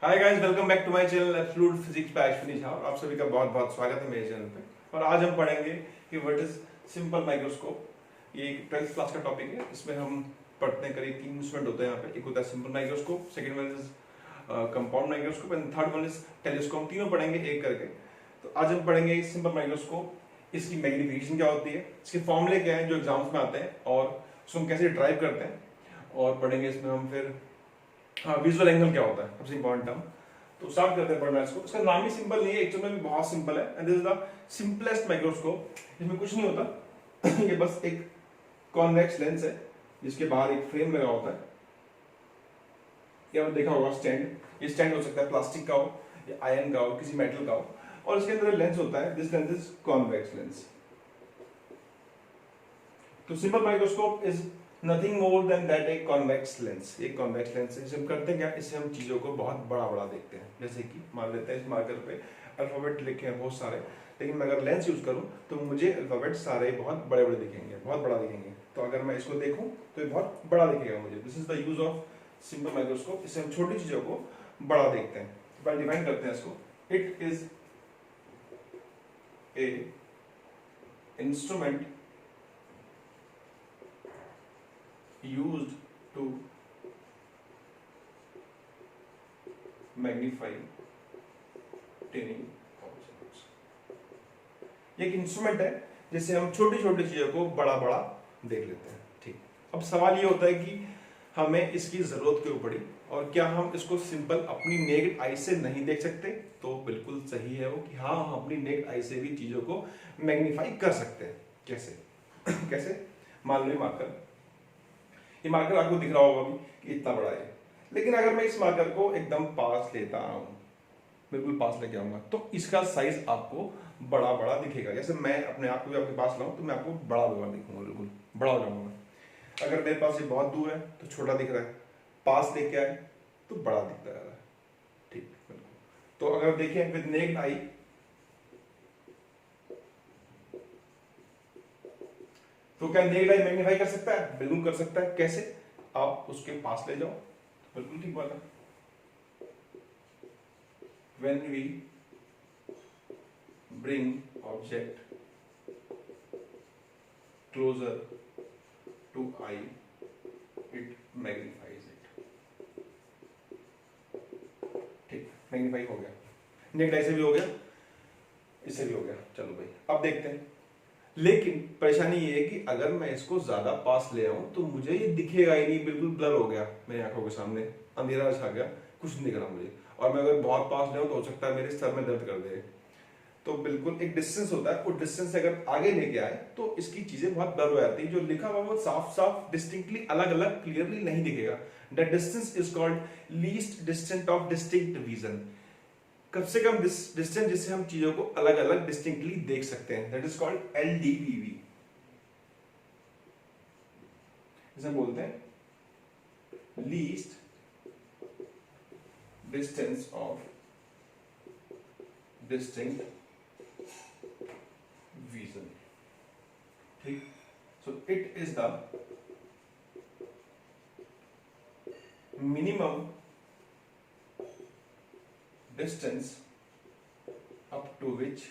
Hi guys, welcome back to my channel Absolute Physics by Ashwini Jha. आप सभी का बहुत बहुत स्वागत है मेरे चैनल पे। और आज हम पढ़ेंगे कि व्हाट इज सिंपल माइक्रोस्कोप। ये 12th क्लास का टॉपिक है। इसमें हम पढ़ते हैं करीब 3 इंस्ट्रूमेंट होते हैं यहाँ पे। एक होता है simple microscope, second one is compound microscope and third one is telescope. तीनों पढ़ेंगे एक करके। तो आज हम पढ़ेंगे सिंपल माइक्रोस्कोप, इसकी मैग्निफिकेशन क्या होती है, इसके फॉर्मूले क्या है जो एग्जाम्स में आते हैं और उसको हम कैसे ड्राइव करते हैं। और पढ़ेंगे इसमें हम फिर विजुअल एंगल क्या होता है, सबसे इंपॉर्टेंट टर्म। तो स्टार्ट करते हैं पढ़ना इसको। इसका नाम ही सिंपल नहीं है, एक्चुअल में भी बहुत सिंपल है and this is the simplest microscope. इसमें कुछ नहीं होता ये बस एक कॉन्वेक्स लेंस है जिसके बाहर एक फ्रेम लगा होता है। ये आपने देखा होगा स्टैंड। ये स्टैंड हो सकता है प्लास्टिक का हो या आयरन का हो, किसी मेटल का हो, और इसके अंदर लेंस होता है। This lens is convex lens. तो simple microscope is nothing more than that a convex lens. एक कॉन्वेक्स लेंस है। इसे हम करते हैं क्या, इससे हम चीजों को बहुत बड़ा बड़ा देखते हैं। जैसे कि मान लेते हैं इस मार्कर पे अल्फाबेट लिखे हैं बहुत सारे, लेकिन मैं अगर लेंस यूज करूं तो मुझे अल्फाबेट सारे बहुत बड़े बड़े दिखेंगे, बहुत बड़ा दिखेंगे। तो अगर मैं इसको देखूं तो ये बहुत बड़ा दिखेगा मुझे। This is the use of simple microscope. इससे हम छोटी चीजों को बड़ा देखते हैं। बाय डिफाइन करते हैं इसको, it is a instrument used to magnify tiny objects। ये एक इंस्ट्रूमेंट है जिससे हम छोटी छोटी चीजों को बड़ा बड़ा देख लेते हैं। ठीक, अब सवाल ये होता है कि हमें इसकी जरूरत क्यों पड़ी और क्या हम इसको सिंपल अपनी नेक्ड आई से नहीं देख सकते। तो बिल्कुल सही है वो कि हाँ, हम अपनी नेक्ड आई से भी चीजों को मैग्नीफाई कर सकते हैं। कैसे कैसे मान लो मार्कर, ये मार्कर आपको दिख रहा होगा अभी कि इतना बड़ा है, लेकिन अगर मैं इस मार्कर को एकदम पास लेता हूं, बिल्कुल पास लेके आऊंगा, तो इसका साइज आपको बड़ा बड़ा दिखेगा। जैसे मैं अपने आप को भी आपके पास लाऊं तो मैं आपको बड़ा बड़ा दिखूंगा, बिल्कुल बड़ा हो जाऊंगा। अगर मेरे पास ये बहुत दूर है तो छोटा दिख रहा है, पास लेके आए तो बड़ा दिखता है। ठीक, बिल्कुल। तो अगर देखें विद नेक्ड आई, तो क्या नेक्ड आई मैग्नीफाई कर सकता है? बिल्कुल कर सकता है। कैसे? आप उसके पास ले जाओ, बिल्कुल ठीक बात है। When we bring object closer to eye, it magnifies it। ठीक, मैग्नीफाई हो गया। नेक्ड आई से भी हो गया, इससे भी हो गया। चलो भाई, अब देखते हैं। लेकिन परेशानी ये है कि अगर मैं इसको ज्यादा पास ले आऊं तो मुझे ये दिखेगा ही नहीं, बिल्कुल ब्लर हो गया मेरी आंखों के सामने, अंधेरा छा गया, कुछ नहीं दिख रहा मुझे। और मैं अगर बहुत पास ले आऊं तो हो सकता है मेरे सर में दर्द कर दे। तो बिल्कुल एक डिस्टेंस होता है, उस डिस्टेंस से अगर आगे लेके आए तो इसकी चीजें बहुत ब्लर हो जाती है। जो लिखा हुआ वो साफ साफ डिस्टिंक्टली अलग अलग क्लियरली नहीं दिखेगा। That distance is called least distant of distinct vision. कम से कम डिस्टेंस जिससे हम चीजों को अलग अलग डिस्टिंक्टली देख सकते हैं, दैट इज कॉल्ड एलडीवीवी। इसे बोलते हैं least distance of distinct vision. ठीक, so it is the minimum distance up to which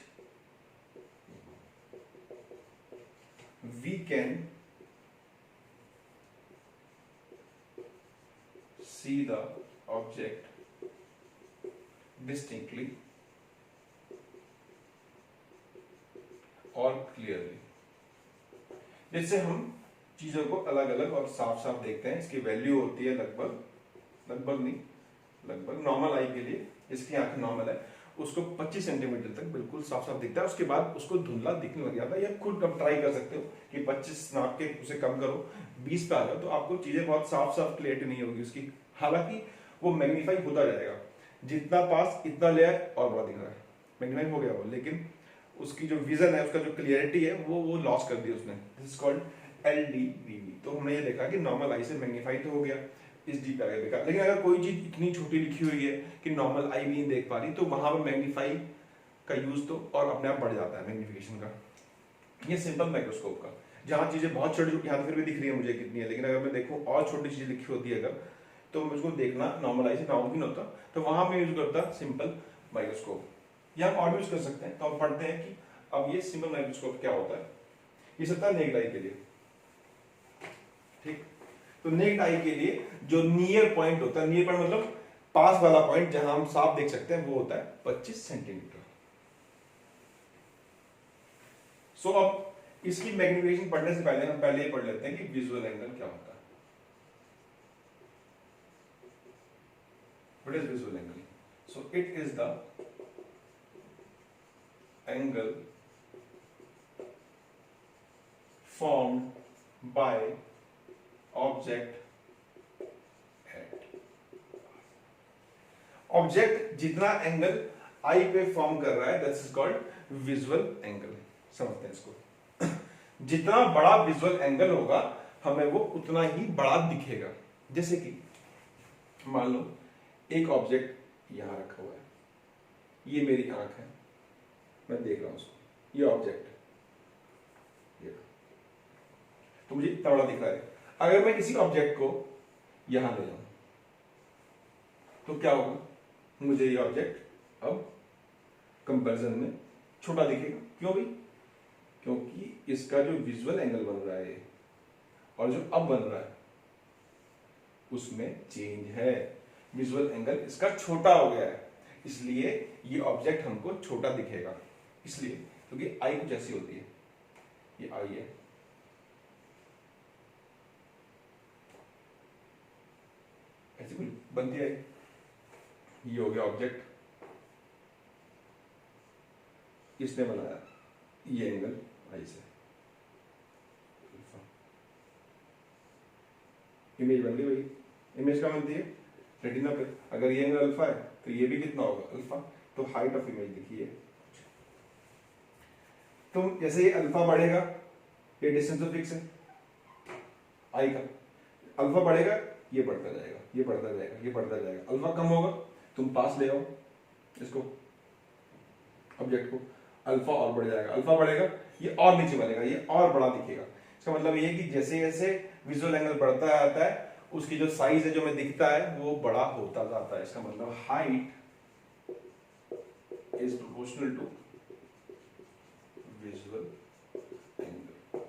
we can see the object distinctly और clearly, जिससे हम चीजों को अलग अलग और साफ साफ देखते हैं। इसकी वैल्यू होती है लगभग नॉर्मल आई के लिए, जिसकी आंख नॉर्मल है उसको 25 सेंटीमीटर तक बिल्कुल साफ साफ दिखता है। उसके बाद उसको धुंधला दिखने लग जाता है। या खुद अब ट्राई कर सकते हो कि 25 नाप के उसे कम करो, 20 पे आ जाओ, तो आपको चीजें बहुत साफ साफ क्लियरिटी नहीं होगी उसकी। हालांकि वो मैग्नीफाई होता जाएगा, जितना पास इतना ले आए और बड़ा दिख रहा है, मैग्नीफाई हो गया वो, लेकिन उसकी जो विजन है, उसका जो क्लियरिटी है वो लॉस कर दी उसने। This is called LDVV. तो हमने ये देखा कि नॉर्मल आई से मैग्नीफाई तो हो गया, इस डी पे आगे देखा। लेकिन अगर कोई चीज इतनी छोटी लिखी हुई है कि नॉर्मल आई भी नहीं देख पा रही, तो वहां पर मैग्नीफाई का यूज तो और अपने आप बढ़ जाता है मैग्नीफिकेशन का। ये सिंपल माइक्रोस्कोप का, जहां चीजें बहुत छोटी, यहाँ फिर भी दिख रही है मुझे कितनी है, लेकिन अगर मैं देखूं और छोटी चीज लिखी होती है अगर, तो मुझको देखना नॉर्मलाइज नाउन होता, तो वहां में यूज करता सिंपल माइक्रोस्कोप। या हम और यूज कर सकते हैं, तो हम पढ़ते हैं कि अब ये सिंपल माइक्रोस्कोप क्या होता है। ये सकता है नेक्ड आई के लिए, ठीक। तो नेक्ड आई के लिए जो नियर पॉइंट होता है, नियर पॉइंट मतलब पास वाला पॉइंट जहां हम साफ देख सकते हैं, वो होता है 25 सेंटीमीटर। सो अब इसकी मैग्निफिकेशन पढ़ने से पहले हम पहले ही पढ़ लेते हैं कि विजुअल एंगल क्या होता है। What is visual angle? So it is the angle formed by object at object जितना एंगल आई पे फॉर्म कर रहा है, that's is called visual angle. समझते हैं इसको। जितना बड़ा विजुअल एंगल होगा हमें वो उतना ही बड़ा दिखेगा। जैसे कि मान लो एक ऑब्जेक्ट यहां रखा हुआ है, ये मेरी आंख है, मैं देख रहा हूं उसको, ये ऑब्जेक्ट तो मुझे इतना बड़ा दिख रहा है। अगर मैं किसी ऑब्जेक्ट को यहां ले जाऊं तो क्या होगा? मुझे ये ऑब्जेक्ट अब कंपैरिजन में छोटा दिखेगा। क्यों भाई? क्योंकि इसका जो विजुअल एंगल बन रहा है और जो अब बन रहा है उसमें चेंज है। विजुअल एंगल इसका छोटा हो गया है, इसलिए ये ऑब्जेक्ट हमको छोटा दिखेगा। इसलिए क्योंकि आई कुछ ऐसी होती है, ये आई है, ऐसी कुछ बनती है। ये हो गया ऑब्जेक्ट, इसने बनाया ये एंगल आई से, इमेज बन गई भाई। इमेज क्या बनती है? रेटिना पे। अगर ये एंगल अल्फा है तो ये भी कितना होगा? अल्फा। तो हाइट ऑफ इमेज देखिए, तो जैसे ये अल्फा बढ़ेगा, ये डिस्टेंस तो फिक्स है आई का, अल्फा बढ़ेगा ये बढ़ता जाएगा, ये बढ़ता जाएगा, ये बढ़ता जाएगा। अल्फा कम होगा, तुम पास ले आओ इसको, ऑब्जेक्ट को, अल्फा और बढ़ जाएगा। अल्फा बढ़ेगा ये और नीचे बनेगा, ये और बड़ा दिखेगा। इसका मतलब ये है कि जैसे जैसे विजुअल एंगल बढ़ता जाता है उसकी जो साइज है, जो हमें दिखता है, वो बड़ा होता जाता है। इसका मतलब height is proportional to visual angle.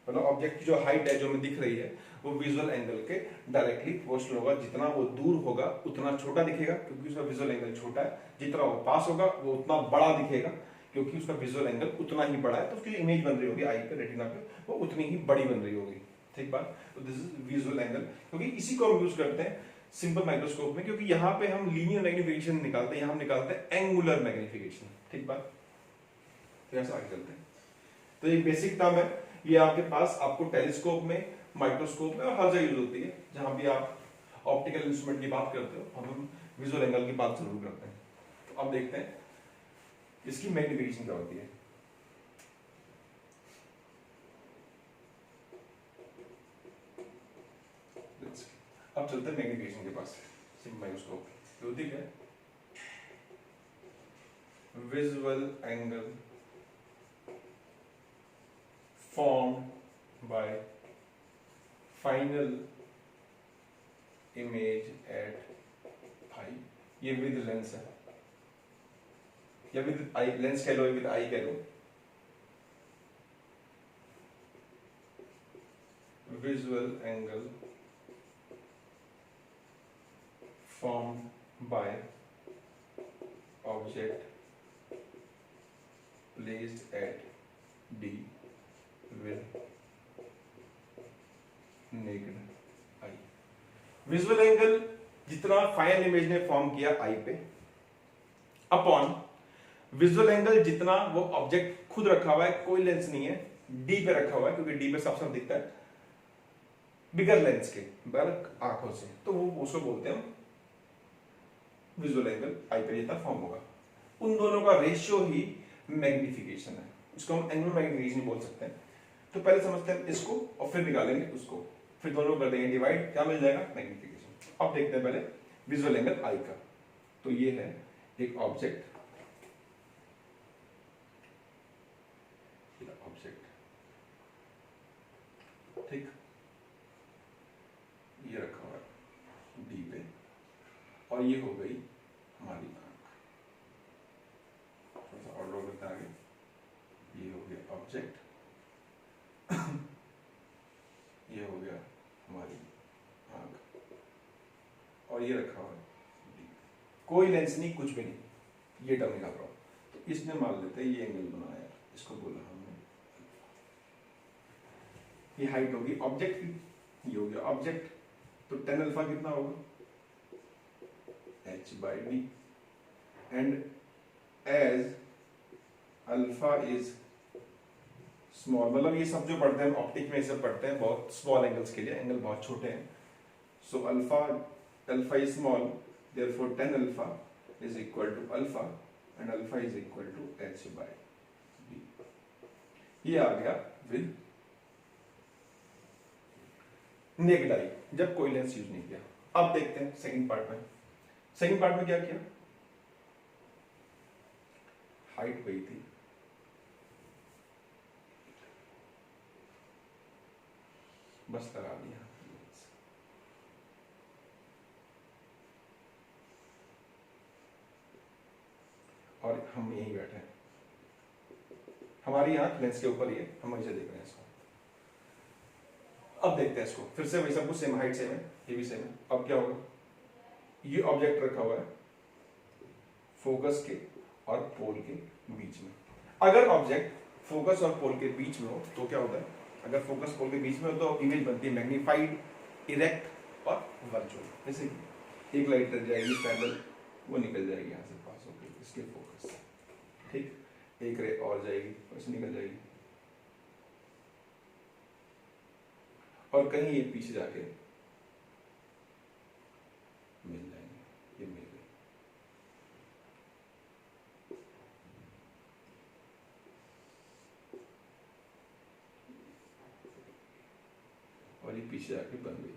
मतलब ऑब्जेक्ट की जो हाइट है, जो हमें दिख रही है, वो विजुअल एंगल के डायरेक्टली प्रोपोर्शनल होगा। जितना वो दूर होगा उतना छोटा दिखेगा क्योंकि उसका विजुअल एंगल छोटा है। जितना वो पास होगा वो उतना बड़ा दिखेगा क्योंकि उसका विजुअल एंगल उतना ही बड़ा है। तो उसकी इमेज बन रही होगी आई पे, रेटिना पे, वो उतनी ही बड़ी बन रही होगी। ठीक बात? तो दिस इज विजुअल एंगल, क्योंकि इसी को हम यूज करते हैं सिंपल माइक्रोस्कोप में, क्योंकि यहाँ पे हम लीनियर मैग्निफिकेशन निकालते हैं, यहाँ हम निकालते हैं एंगुलर मैग्निफिकेशन। ठीक बात? तो ऐसा आगे चलते हैं। तो एक बेसिक टर्म है ये, आपके पास आपको टेलीस्कोप में, माइक्रोस्कोप में और हर जगह यूज होती है। जहां भी आप ऑप्टिकल इंस्ट्रूमेंट की बात करते हो, हम विजुअल एंगल की बात जरूर करते हैं। तो अब देखते हैं इसकी मैग्निफिकेशन क्या होती है। अब चलते हैं मैग्निफिकेशन के पास। सिंपल माइक्रोस्कोप होती है visual angle formed by final image at eye। ये विद लेंस है या विद आई, लेंस कह लो या विद आई कह लो। Visual angle formed by object placed at D with naked eye। Visual angle जितना फाइनल इमेज ने फॉर्म किया आई पे, अपॉन विजुअल एंगल जितना वो ऑब्जेक्ट खुद रखा हुआ है, कोई लेंस नहीं है, डी पे रखा हुआ है, क्योंकि डी पे सबसे दिखता है बिगर लेंस के, बल्क आंखों से, तो वो उसको बोलते हैं विजुअल एंगल आई पे जितना फॉर्म होगा। उन दोनों का रेशियो ही मैग्निफिकेशन है, इसको हम एंगुलर मैग्निफिकेशन बोल सकते हैं। तो पहले समझते हैं इसको और फिर निकालेंगे उसको, फिर दोनों कर देंगे डिवाइड, क्या मिल जाएगा? मैग्निफिकेशन। अब देखते हैं पहले विजुअल एंगल आई का। तो ये है एक ऑब्जेक्ट, ठीक, ये रखा हुआ है, और ये हो गई हमारी आंख। थोड़ा सा और ड्रॉ करते हैं आगे। ये हो गया ऑब्जेक्ट, ये हो गया हमारी आंख, और ये रखा हुआ है कोई लेंस नहीं, कुछ भी नहीं, ये टर्म निकाल रहा हूं। तो इसने मान लेते हैं ये एंगल बनाया, इसको बोला हमने, ये हाइट होगी ऑब्जेक्ट की, ये हो गया ऑब्जेक्ट। तो tan अल्फा कितना होगा, h/d, and as alpha is small, मतलब ये सब जो पढ़ते हैं ऑप्टिक में, ये सब पढ़ते हैं बहुत स्मॉल एंगल्स के लिए, एंगल बहुत छोटे हैं। So alpha is small, therefore tan alpha is equal to alpha, and alpha is equal to h/d। ये आ गया विद नेकेड आई, जब कोई लेंस यूज नहीं किया। अब देखते हैं सेकंड पार्ट में। सेकंड पार्ट में क्या किया, हाइट वही थी, बस लगा दिया, और हम यहीं बैठे हैं, हमारी आंख लेंस के ऊपर ही है, हम वहीं से देख रहे हैं इसको। अब देखते हैं इसको, फिर से वही सब कुछ सेम, हाइट सेम है, ये भी सेम है। अब क्या होगा, ये ऑब्जेक्ट रखा हुआ है फोकस के और पोल के बीच में। अगर ऑब्जेक्ट फोकस और पोल के बीच में हो तो क्या होता है, अगर फोकस पोल के बीच में हो तो इमेज बनती है मैग्नीफाइड, इरेक्ट और वर्चुअल। जैसे एक लाइट रह जाएगी पैरेलल, वो निकल जाएगी यहाँ से पास होकर इसके फोकस से, ठीक, एक रे और जाएगी वैसे निकल जाएगी, और कहीं ये पीछे जाके मिल जाएंगे, ये मिल गए। और ये पीछे जाके बन गई।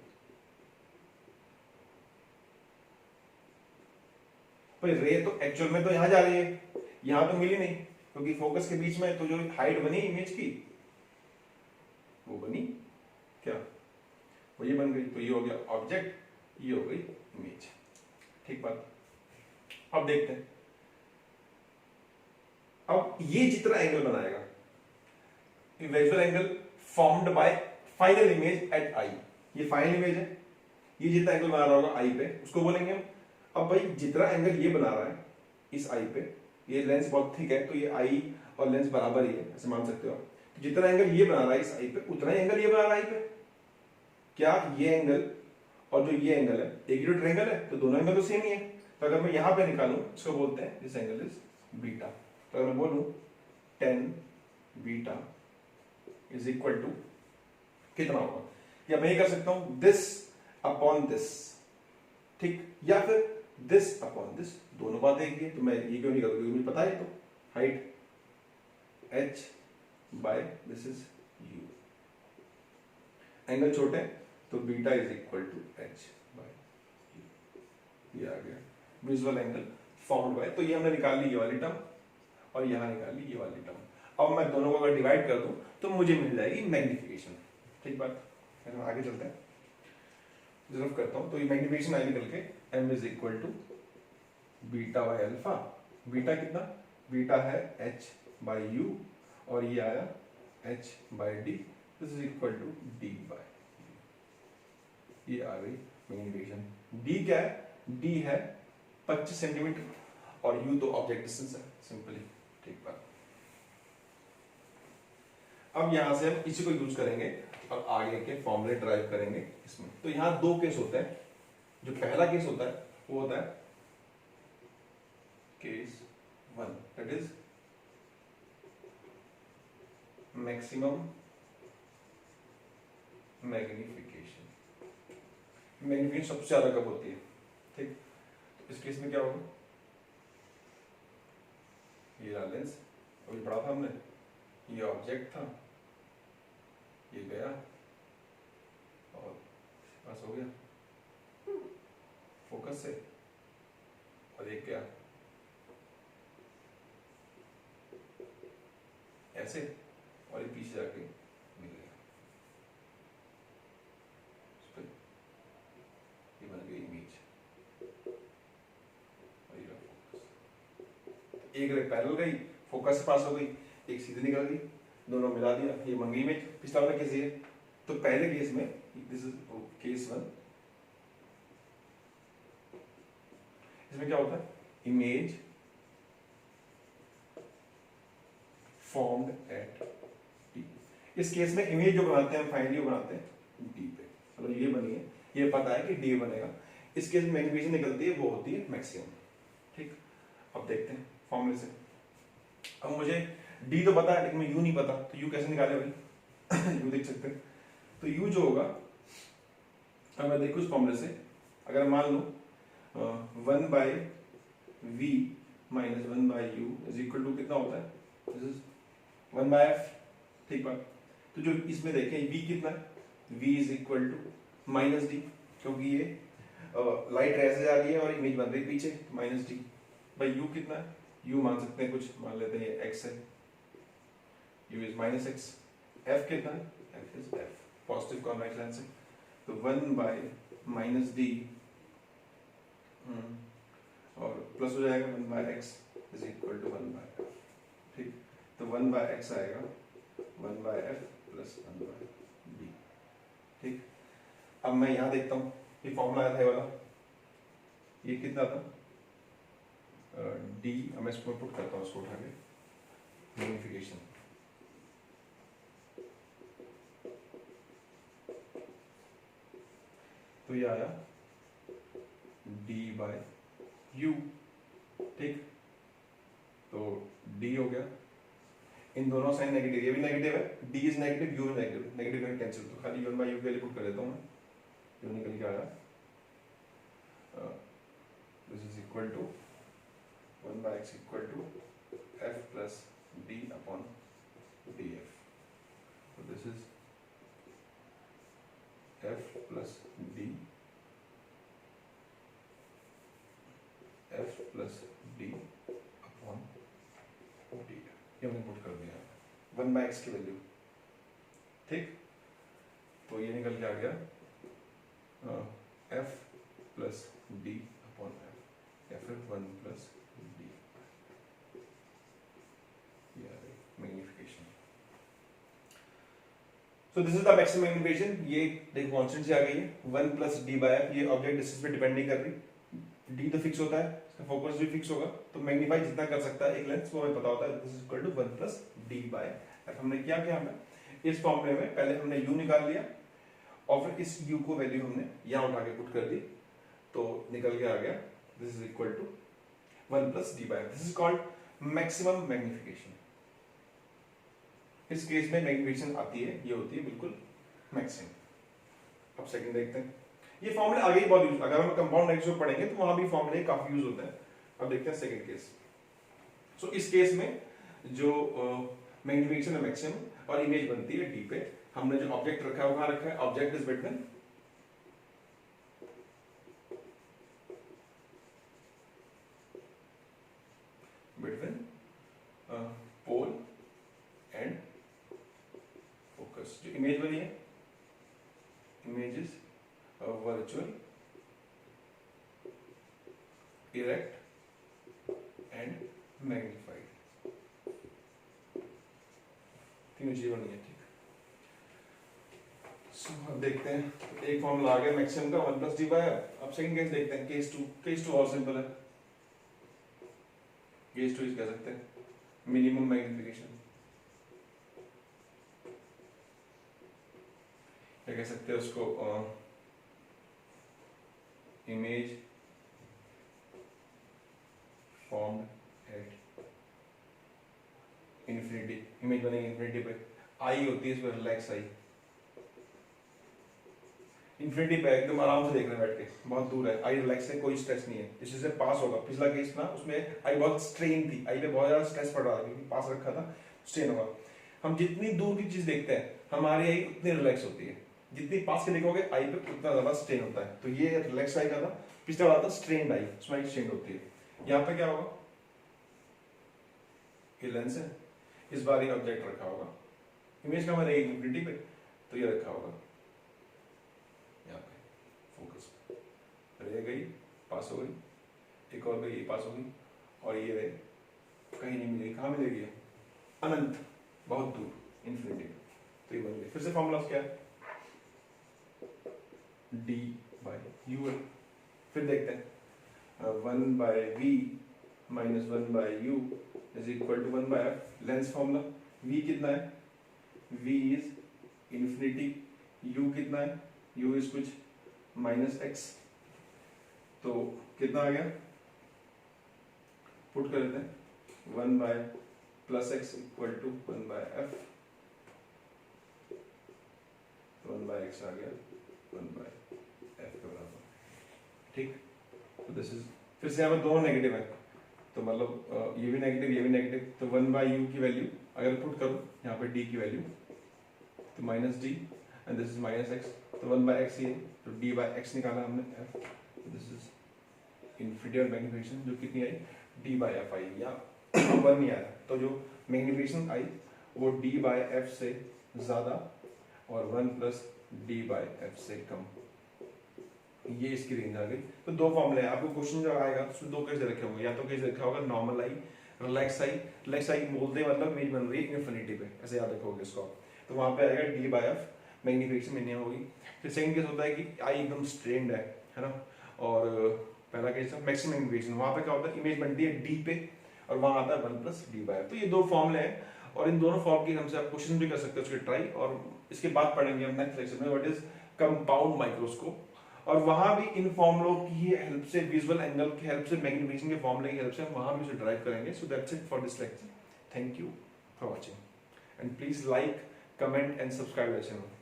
पर रे तो एक्चुअल में तो यहां जा रही है, यहां तो मिली नहीं, क्योंकि फोकस के बीच में तो जो हाइट बनी इमेज की, वो बनी क्या, वो ये बन गई। तो ये हो गया ऑब्जेक्ट, ये हो गई इमेज, ठीक बात। अब देखते हैं, अब ये जितना एंगल बनाएगा, visual angle formed by final image at eye, ये फाइनल इमेज है, ये जितना एंगल बना रहा होगा आई पे उसको बोलेंगे हम। अब भाई जितना एंगल ये बना रहा है इस आई पे, ये लेंस बहुत थिक है तो ये आई और लेंस बराबर ही है, ऐसे मान सकते हो। तो जितना एंगल ये बना रहा है इस आई पे, उतना ही एंगल ये बना रहा है आई पे। क्या ये एंगल और जो ये एंगल है एक ही ट्रायंगल है, तो दोनों एंगल तो सेम ही है। तो अगर मैं यहां पे निकालूं, इसको बोलते हैं दिस एंगल इज बीटा। तो अगर मैं बोलूं tan beta is equal to कितना होगा, या मैं ये कर सकता हूं दिस अपॉन दिस, ठीक, या फिर दिस अपॉन दिस, दोनों बातें एक ही है। तो मैं ये क्यों नहीं करूंगा, क्योंकि मुझे पता है तो height h by this is u, angle छोटे तो beta is equal to h by u, ये आ गया विजुअल एंगल फॉर्म्ड बाय। तो ये हमने निकाल ली ये वाली टर्म, और यहां निकाल ली ये वाली टर्म। अब मैं दोनों को अगर डिवाइड कर दूं तो मुझे मिल जाएगी मैग्निफिकेशन, ठीक बात। फिर हम आगे चलते हैं, ऑब्जर्व करता हूं। तो ये मैग्निफिकेशन आई निकल के m is equal to beta by alpha. Beta कितना, बीटा है h बाय u, और ये आया h by d, this is equal to d by, ये आ गई मैग्निफिकेशन। d क्या है, d है 25 सेंटीमीटर, और u तो ऑब्जेक्ट डिस्टेंस है, सिंपली, ठीक बात। अब यहां से हम इसी को यूज करेंगे और आगे के फॉर्मूले ड्राइव करेंगे इसमें। तो यहां दो केस होते हैं। जो पहला केस होता है वो होता है case 1, that is maximum magnification. Magnification सबसे ज्यादा कब होती है, ठीक। तो इस केस में क्या होगा, ये रहा लेंस, अभी पढ़ा था हमने, ये ऑब्जेक्ट था, ये गया और पास हो गया फोकस से, और एक गया ऐसे, और ये पीछे जाके मिल गया, ये बन गई इमेज। एक रे पैरेलल गई, फोकस से पास हो गई, एक सीधे निकल गई, दोनों मिला दिया, ये बन गई इमेज। पिछला वाला कैसे है? तो पहले केस में, दिस इज केस 1, इसमें क्या होता है? Image formed at D. इस केस में इमेज जो बनाते हैं फाइनली वो बनाते हैं डी पे। चलो ये बनी है, ये पता है कि डी बनेगा। इस केस में मैग्निफिकेशन निकलती है, वो होती है मैक्सिमम। ठीक, अब देखते हैं फॉर्मूले से। अब मुझे डी तो पता है लेकिन मैं यू नहीं पता, तो यू कैसे निकाले भाई? यू देख सकते हैं, तो यू जो होगा, अब मैं देखूँ इस फॉर्मूले से, अगर मान लो 1 by V minus 1 by U is equal to कितना होता है? This is 1 by F. ठीक बात। तो जो इसमें देखें v कितना है? v is equal to minus D, क्योंकि ये लाइट ऐसे जा रही है और इमेज बन रही है पीछे, माइनस डी बाई यू कितना है? u मान सकते हैं कुछ, मान लेते हैं ये x है, u is minus X. f कितना है? f is f, positive convex lens है, तो 1 बाय माइनस डी और प्लस हो जाएगा 1 by X is equal to 1 by F. ठीक, तो 1 बाय एक्स आएगा 1 by F plus 1 by D. ठीक, अब मैं यहाँ देखता हूँ, ये फॉर्मूला आया था ये वाला, ये कितना था? डी, अब मैं इसको पुट करता हूँ, इसको उठा के, मैग्निफिकेशन, तो ये आया d बाय u। ठीक, तो d हो गया, इन दोनों साइन नेगेटिव, ये भी नेगेटिव है, d is negative, u is negative, negative में कैंसिल, तो खाली 1 बाय u के लिए पुट कर देता हूँ मैं, जो निकल के आया this is equal to 1 by x equal to f plus d upon df, तो this is f plus d, f plus d upon d, ये हमने पुट कर दिया 1 बाय x की वैल्यू। ठीक, तो ये निकल के आ गया f plus d upon f, f है 1 प्लस d, ये आ गई magnification. So this is the maximum magnification. ये देखो कांस्टेंट से आ गई है 1 प्लस डी बाय एफ, ये ऑब्जेक्ट डिस्टेंस पे डिपेंड नहीं कर रही, डी तो फिक्स होता है, इसका फोकस भी फिक्स होगा, तो मैग्नीफाई जितना कर सकता है एक लेंस वो हमें पता होता है, this is equal to 1 plus D by F. हमने क्या किया, हमें इस फॉर्मूले में पहले हमने u निकाल लिया और फिर इस u को वैल्यू हमने यहाँ उठा के पुट कर दी, तो निकल के आ गया this is equal to 1 plus D by F. This is called maximum magnification. इस केस में मैग्निफिकेशन आती है, ये होती है बिल्कुल मैक्सिमम। अब सेकंड देखते हैं, ये फॉर्मूले आगे ही बहुत यूज, अगर हम कंपाउंड मैग्नीफिकेशन पढ़ेंगे तो वहां भी फॉर्मूले काफी यूज होते हैं। अब देखते हैं सेकंड केस। सो इस केस में जो मैग्निफिकेशन है मैक्सिमम और इमेज बनती है डी पे, हमने जो ऑब्जेक्ट रखा है वो कहां रखा है? Object is between pole and focus. जो इमेज बनी है, image is virtual, erect and magnified, तीनों चीजें बनी है। ठीक, अब देखते हैं, एक फॉर्मूला आ गया मैक्सिमम का 1 प्लस डी बाय एफ। अब सेकंड केस देखते हैं, केस 2। केस 2 और सिंपल है, केस 2 इस कह सकते हैं मिनिमम मैग्निफिकेशन, क्या कह सकते हैं उसको, image formed at infinity, image बनेगी इन्फिनिटी पे, आई होती है इसमें रिलैक्स आई, इन्फिनिटी पे एकदम आराम से देख रहे हैं बैठ के, बहुत दूर है, आई रिलैक्स है, कोई स्ट्रेस नहीं है, इसी से पास होगा। पिछला केस ना उसमें आई बहुत स्ट्रेन थी, आई पे बहुत ज्यादा स्ट्रेस पड़ रहा था क्योंकि पास रखा था, स्ट्रेन होगा। हम जितनी दूर की चीज देखते हैं हमारी आई उतनी रिलैक्स होती है, जितनी पास के देखोगे आई पे उतना ज्यादा स्ट्रेन होता है। तो ये रिलैक्स आई का था, पिछला वाला था स्ट्रेन्ड आई, उसमें आई स्ट्रेन होती है। यहाँ पे क्या होगा, ये लेंस है, इस बार ये ऑब्जेक्ट रखा होगा, इमेज का हमारे इन्फिनिटी पे, तो ये रखा होगा यहाँ पे फोकस पे, रह गई पास हो गई, एक और गई ये पास हो गई, और ये रहे कहीं नहीं मिलेगी। कहाँ मिलेगी? अनंत, बहुत दूर, इन्फिनिटी। तो ये बन गया। फिर से फॉर्मूला क्या है? डी बाई यू है। फिर देखते हैं 1 by V minus 1 by U is equal to 1 by F. Lens formula, V कितना है? वी इज इन्फिनिटी, यू कितना है? यू इज कुछ माइनस एक्स। तो कितना आ गया? पुट कर देते हैं 1 by plus X equal to 1 by F. 1 by X आ गया 1 बाय एफ के बराबर। ठीक, तो दिस इज, फिर से यहाँ पर दोनों नेगेटिव है, तो मतलब ये भी नेगेटिव ये भी नेगेटिव। तो 1 बाय यू की वैल्यू अगर पुट करूँ यहाँ पे डी की वैल्यू, तो minus D and this is minus X. तो 1 बाय एक्स ये, तो डी बाय एक्स निकाला हमने एफ। दिस इज इन्फिनिटी और मैग्निफिकेशन जो कितनी आई? डी बाय एफ आई, या 1 नहीं आया, तो जो मैग्निफिकेशन आई वो डी बाय एफ से ज्यादा और 1 प्लस डी बाय एफ से कम, ये इसकी रेंज आ गई। तो दो फॉर्मूले हैं। आपको क्वेश्चन जो आएगा उसमें दो केस रखे होंगे, या तो केस रखा होगा normal I, relax I. Relax I बोलते हैं मतलब इमेज बन रही है इन्फिनिटी पे, ऐसे याद रखोगे इसको। तो वहां पे आएगा D by F, magnification minimum होगी। फिर सेकंड केस होता है कि आई एकदम स्ट्रेन्ड है ना, और पहला केस है मैक्सिमम मैग्निफिकेशन, वहां पे क्या होता है इमेज बनती है डी पे और वहां आता है 1 प्लस डी बाय एफ। तो ये दो फॉर्मूले हैं और इन दोनों फॉर्म की हमसे आप क्वेश्चन भी कर सकते हो उसके ट्राई। और इसके बाद पढ़ेंगे हम नेक्स्ट लेक्चर में व्हाट इज कंपाउंड माइक्रोस्कोप, और वहां भी इन फॉर्मुलों की हेल्प से, विजुअल एंगल की हेल्प से, मैग्निफिकेशन के फॉर्मूले की हेल्प से हम वहां भी उसे ड्राइव करेंगे। So that's it for this lecture. Thank you for watching and please like, comment and subscribe the channel.